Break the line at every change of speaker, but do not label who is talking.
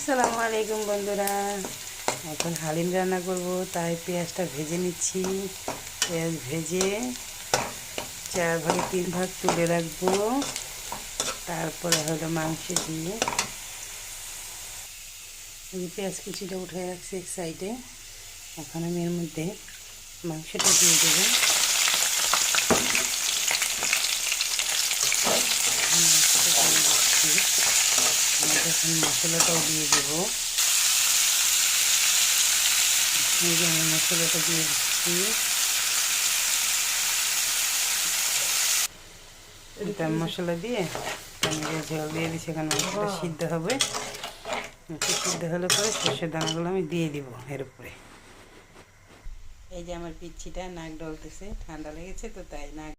আসসালামু আলাইকুম বন্ধুরা। এখন হালিম রান্না করব, তাই পেঁয়াজটা ভেজে নিচ্ছি। পেঁয়াজ ভেজে 4 ভাগে 3 ভাগ তুলে রাখবো। তারপরে হলো মাংস দিয়ে এই পেঁয়াজ কুচিটা উঠে রাখছি এক সাইডে। এখন আমি এর মধ্যে মাংসটা দিয়ে দেবো। এখন মশলাটাও দিয়ে দেবো। আমি মশলাটা দিয়ে দিচ্ছি। এটা মশলা দিয়ে ঝোল দিয়ে দিচ্ছি। এখন মাংসটা সিদ্ধ হবে। সিদ্ধ হলে পরে সর্ষের দানাগুলো আমি দিয়ে দিব এর উপরে। এই যে আমার পিচ্ছিটা নাক ডলতেছে, ঠান্ডা লেগেছে তো তাই নাক